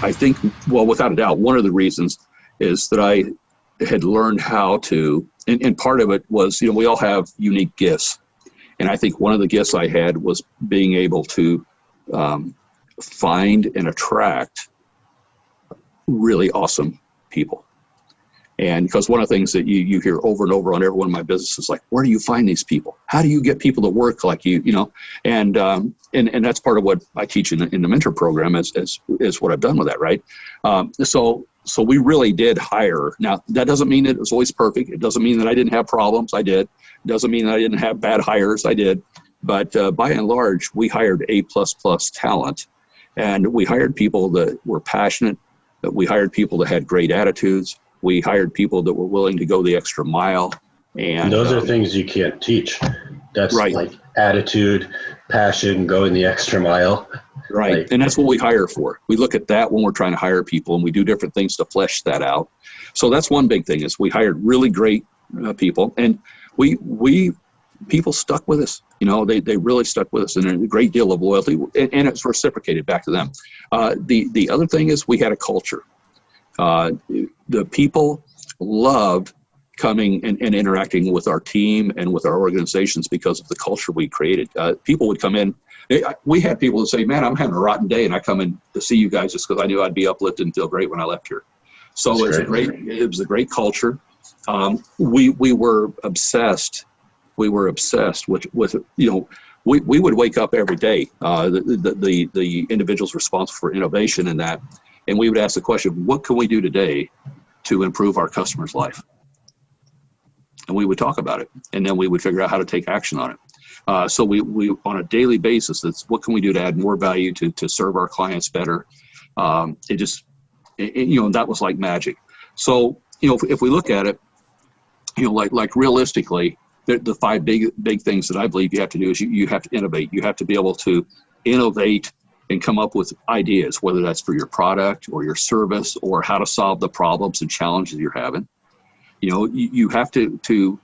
I think, well, without a doubt, one of the reasons is that I had learned how to, and part of it was, we all have unique gifts. And I think one of the gifts I had was being able to find and attract really awesome people. And because one of the things that you hear over and over on every one of my businesses, like, where do you find these people? How do you get people to work like you, And that's part of what I teach in the mentor program is what I've done with that, right? So we really did hire. Now, that doesn't mean it was always perfect. It doesn't mean that I didn't have problems. I did. It doesn't mean that I didn't have bad hires. I did. But by and large, we hired A++ talent. And we hired people that were passionate, that we hired people that had great attitudes. We hired people that were willing to go the extra mile. And those are things you can't teach. That's right. Like attitude, passion, going the extra mile. Right. And that's what we hire for. We look at that when we're trying to hire people, and we do different things to flesh that out. So that's one big thing is we hired really great people, and people stuck with us. They really stuck with us, and a great deal of loyalty, and it's reciprocated back to them. The other thing is we had a culture. The people loved coming and interacting with our team and with our organizations because of the culture we created. People would come in. We had people that say, man, I'm having a rotten day, and I come in to see you guys just because I knew I'd be uplifted and feel great when I left here. So it was a great culture. We were obsessed. We were obsessed with we would wake up every day, the individuals responsible for innovation in that, and we would ask the question, what can we do today to improve our customer's life? And we would talk about it, and then we would figure out how to take action on it. So we on a daily basis, it's what can we do to add more value to serve our clients better? That was like magic. So, if we look at it, like realistically, the five big things that I believe you have to do is you have to innovate. You have to be able to innovate and come up with ideas, whether that's for your product or your service or how to solve the problems and challenges you're having. You have to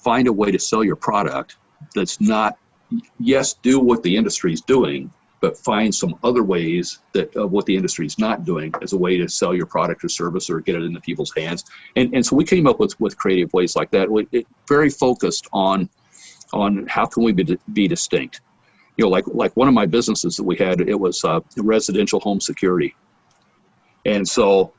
find a way to sell your product that's not, yes, do what the industry is doing, but find some other ways of what the industry is not doing as a way to sell your product or service or get it into people's hands. And so we came up with creative ways like that. Very focused on how can we be distinct. Like one of my businesses that we had, it was residential home security. And so,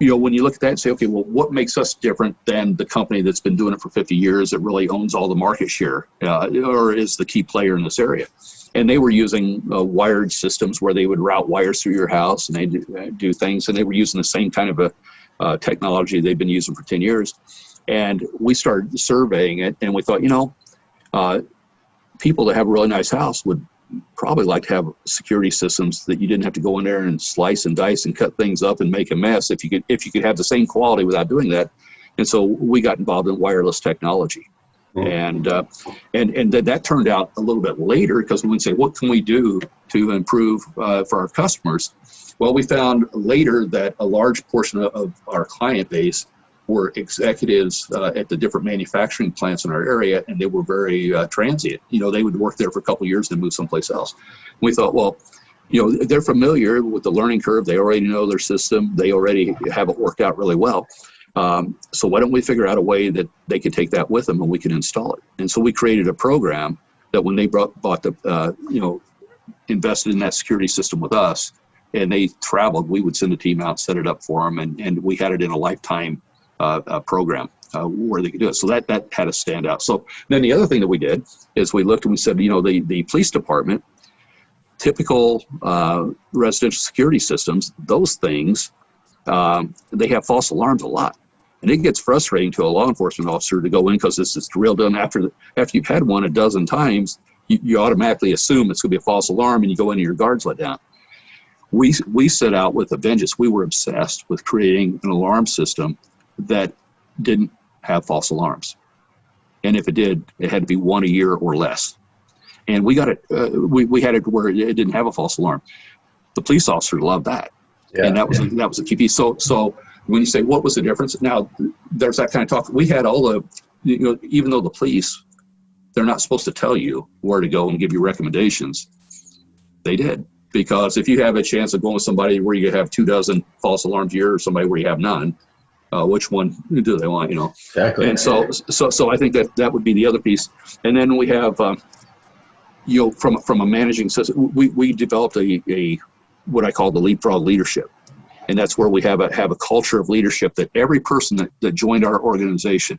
when you look at that and say, okay, well, what makes us different than the company that's been doing it for 50 years that really owns all the market share or is the key player in this area? And they were using wired systems where they would route wires through your house, and they do things, and they were using the same kind of a technology they've been using for 10 years. And we started surveying it, and we thought, people that have a really nice house would probably like to have security systems that you didn't have to go in there and slice and dice and cut things up and make a mess if you could have the same quality without doing that. And so we got involved in wireless technology. And that turned out a little bit later because we would say, what can we do to improve for our customers? Well, we found later that a large portion of our client base were executives at the different manufacturing plants in our area, and they were very transient. They would work there for a couple of years and move someplace else. We thought, well, they're familiar with the learning curve. They already know their system. They already have it worked out really well. So why don't we figure out a way that they could take that with them and we can install it? And so we created a program that when they invested in that security system with us and they traveled, we would send a team out, set it up for them, and we had it in a lifetime program where they could do it. So that had us stand out. So then the other thing that we did is we looked and we said, the police department, typical residential security systems, those things, they have false alarms a lot. And it gets frustrating to a law enforcement officer to go in because it's drilled in after you've had one a dozen times, you automatically assume it's going to be a false alarm and you go in and your guard's let down. We set out with a vengeance. We were obsessed with creating an alarm system that didn't have false alarms. And if it did, it had to be one a year or less. And we got it, we had it where it didn't have a false alarm. The police officer loved that. Yeah, and that was a key piece. So when you say, what was the difference? Now, there's that kind of talk. We had all the, even though the police, they're not supposed to tell you where to go and give you recommendations, they did. Because if you have a chance of going with somebody where you have 24 false alarms a year, or somebody where you have none, which one do they want, Exactly. And so I think that would be the other piece. And then we have, from a managing system, we developed a what I call the leapfrog leadership. And that's where we have a culture of leadership that every person that joined our organization,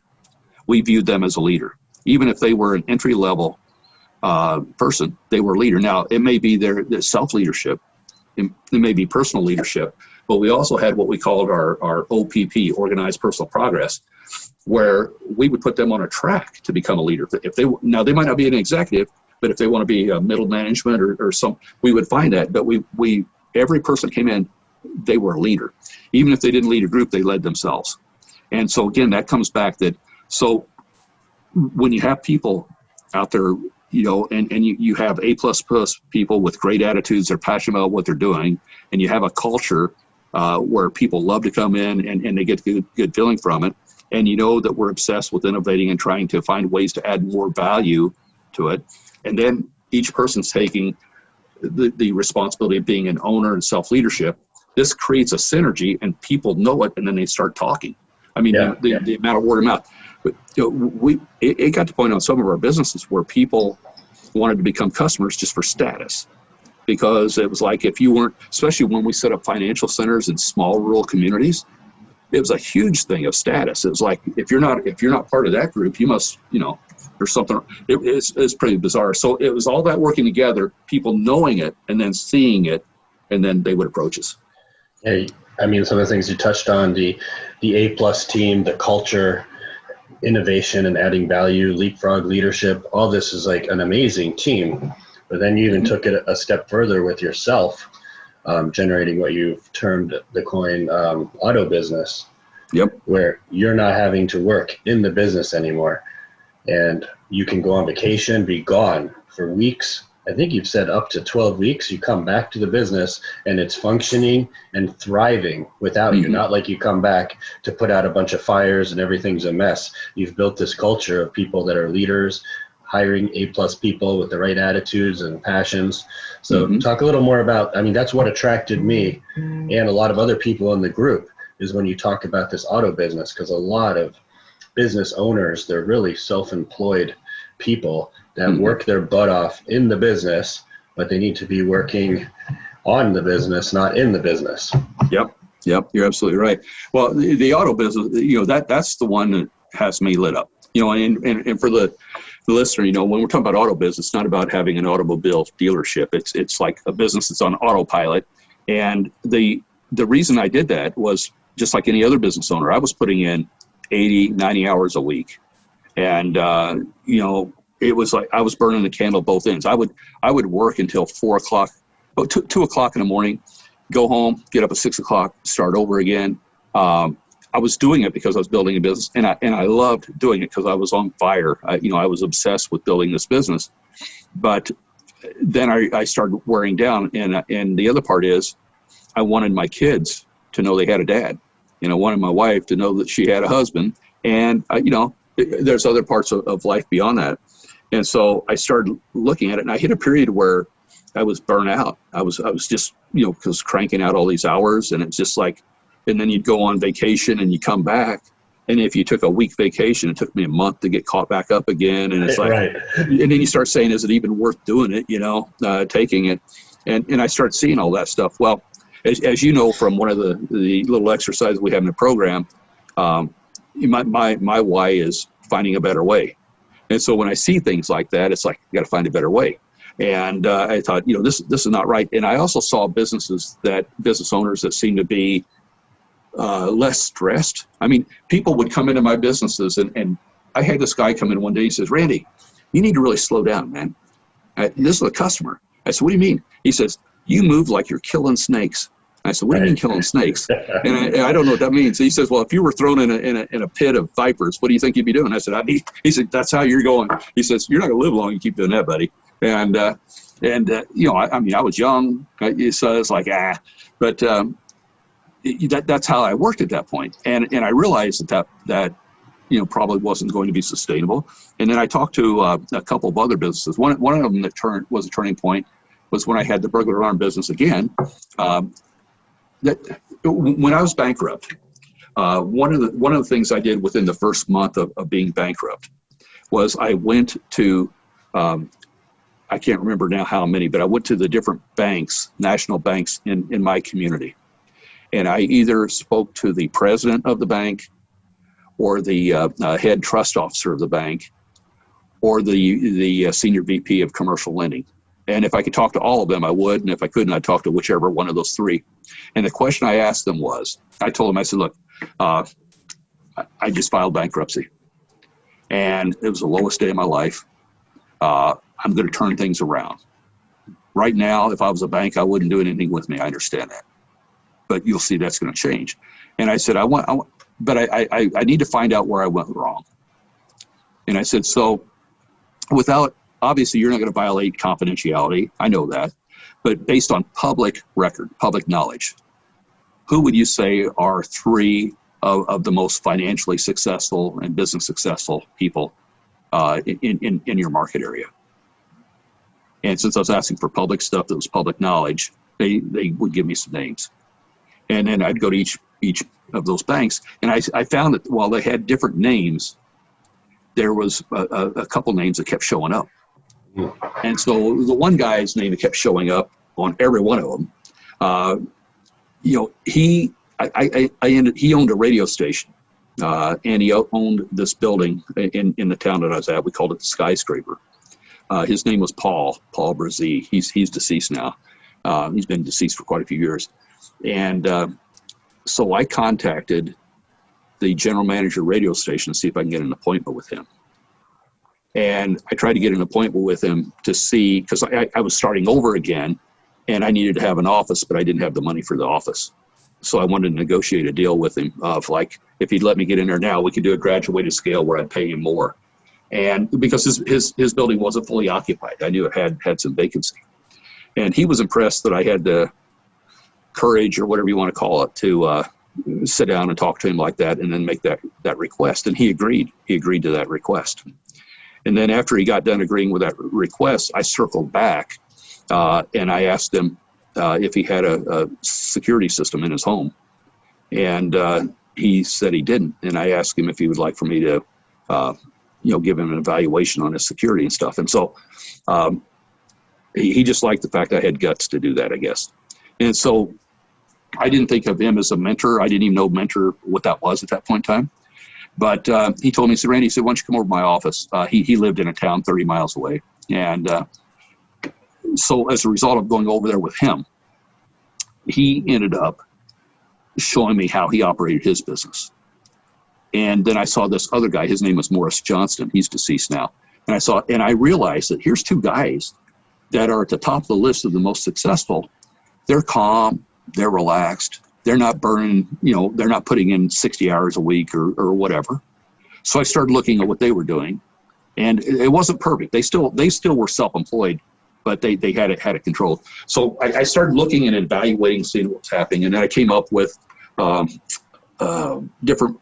we viewed them as a leader. Even if they were an entry level person, they were a leader. Now, it may be their self-leadership, it may be personal leadership, but we also had what we called our OPP, Organized Personal Progress, where we would put them on a track to become a leader. Now they might not be an executive, but if they want to be a middle management or some, we would find that. But every person came in, they were a leader. Even if they didn't lead a group, they led themselves. And so again, that comes back so when you have people out there, and you have A++ people with great attitudes, they're passionate about what they're doing, and you have a culture where people love to come in and they get good feeling from it, and that we're obsessed with innovating and trying to find ways to add more value to it, and then each person's taking the responsibility of being an owner and self-leadership. This creates a synergy, and people know it, and then they start talking. I mean, the amount of word of mouth. But it got to the point on some of our businesses where people wanted to become customers just for status, because it was like, if you weren't, especially when we set up financial centers in small rural communities, it was a huge thing of status. It was like, if you're not part of that group, you must, there's something. It's pretty bizarre. So it was all that working together, people knowing it and then seeing it, and then they would approach us. Yeah, I mean, some of the things you touched on, the A+ team, the culture, innovation and adding value, leapfrog leadership, all this is like an amazing team. But then you even took it a step further with yourself, generating what you've termed the coin auto business. Yep. Where you're not having to work in the business anymore, and you can go on vacation, be gone for weeks. I think you've said up to 12 weeks, you come back to the business and it's functioning and thriving without you. Not like you come back to put out a bunch of fires and everything's a mess. You've built this culture of people that are leaders, hiring A+ people with the right attitudes and passions. So talk a little more about, I mean, that's what attracted me and a lot of other people in the group, is when you talk about this auto business, because a lot of business owners, they're really self-employed people that work their butt off in the business, but they need to be working on the business, not in the business. Yep. You're absolutely right. Well, the auto business, that's the one that has me lit up, and for the listener, when we're talking about auto business, it's not about having an automobile dealership. It's like a business that's on autopilot. And the reason I did that was just like any other business owner. I was putting in 80, 90 hours a week. And, it was like I was burning the candle both ends. I would work until 2 o'clock in the morning, go home, get up at 6 o'clock, start over again. I was doing it because I was building a business, and I loved doing it because I was on fire. I was obsessed with building this business. But then I started wearing down, and the other part is I wanted my kids to know they had a dad, and I wanted my wife to know that she had a husband, and there's other parts of life beyond that. And so I started looking at it, and I hit a period where I was burnt out. I was just, because cranking out all these hours, and it's just like, and then you'd go on vacation and you come back. And if you took a week vacation, it took me a month to get caught back up again. And it's like, right. And then you start saying, is it even worth doing it, taking it? And I start seeing all that stuff. Well, as you know, from one of the little exercises we have in the program, my why is finding a better way. And so when I see things like that, it's like, you got to find a better way. And I thought, this is not right. And I also saw business owners that seem to be less stressed. I mean, people would come into my businesses, and I had this guy come in one day. He says, Randy, you need to really slow down, man. This is a customer. I said, what do you mean? He says, you move like you're killing snakes. I said, what do you mean killing snakes? And I don't know what that means. He says, well, if you were thrown in a pit of vipers, what do you think you'd be doing? I said, he said, that's how you're going. He says, you're not going to live long. You keep doing that, buddy. And I was young. So it's like, but that's how I worked at that point. And I realized that probably wasn't going to be sustainable. And then I talked to a couple of other businesses. One of them that was a turning point was when I had the burglar alarm business again. That when I was bankrupt, one of the things I did within the first month of being bankrupt was I went to, I can't remember now how many, but I went to the different banks, national banks in my community. And I either spoke to the president of the bank or the head trust officer of the bank or the senior VP of commercial lending. And if I could talk to all of them, I would. And if I couldn't, I'd talk to whichever one of those three. And the question I asked them was, I told them, I said, look, I just filed bankruptcy. And it was the lowest day of my life. I'm going to turn things around. Right now, if I was a bank, I wouldn't do anything with me. I understand that. But you'll see that's going to change. And I said, but I need to find out where I went wrong. And I said, so without, obviously, you're not going to violate confidentiality. I know that. But based on public record, public knowledge, who would you say are three of the most financially successful and business successful people in your market area? And since I was asking for public stuff that was public knowledge, they would give me some names. And then I'd go to each of those banks, and I found that while they had different names, there was a couple names that kept showing up. And so the one guy's name that kept showing up on every one of them, he owned a radio station, and he owned this building in the town that I was at. We called it the Skyscraper. His name was Paul Brazee. He's deceased now. He's been deceased for quite a few years. And so I contacted the general manager radio station to see if I can get an appointment with him. And I tried to get an appointment with him to see, because I was starting over again, and I needed to have an office, but I didn't have the money for the office. So I wanted to negotiate a deal with him of like, if he'd let me get in there now, we could do a graduated scale where I'd pay him more. And because his building wasn't fully occupied, I knew it had some vacancy. And he was impressed that I had the courage, or whatever you want to call it, to sit down and talk to him like that and then make that request. And he agreed. He agreed to that request. And then after he got done agreeing with that request, I circled back and I asked him if he had a security system in his home. And he said he didn't. And I asked him if he would like for me to give him an evaluation on his security and stuff. And so he just liked the fact I had guts to do that, I guess. And so I didn't think of him as a mentor. I didn't even know mentor what that was at that point in time. But he told me, he said, Randy, he said, why don't you come over to my office? He lived in a town 30 miles away. And so as a result of going over there with him, he ended up showing me how he operated his business. And then I saw this other guy, his name was Morris Johnston. He's deceased now. And I realized that here's two guys that are at the top of the list of the most successful. They're calm, they're relaxed, they're not burning, they're not putting in 60 hours a week or whatever. So I started looking at what they were doing, and it wasn't perfect. They still were self-employed, but they had it controlled. So I started looking and evaluating, seeing what was happening, and then I came up with different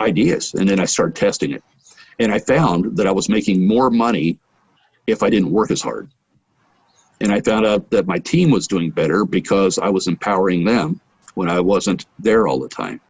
ideas, and then I started testing it. And I found that I was making more money if I didn't work as hard. And I found out that my team was doing better because I was empowering them when I wasn't there all the time.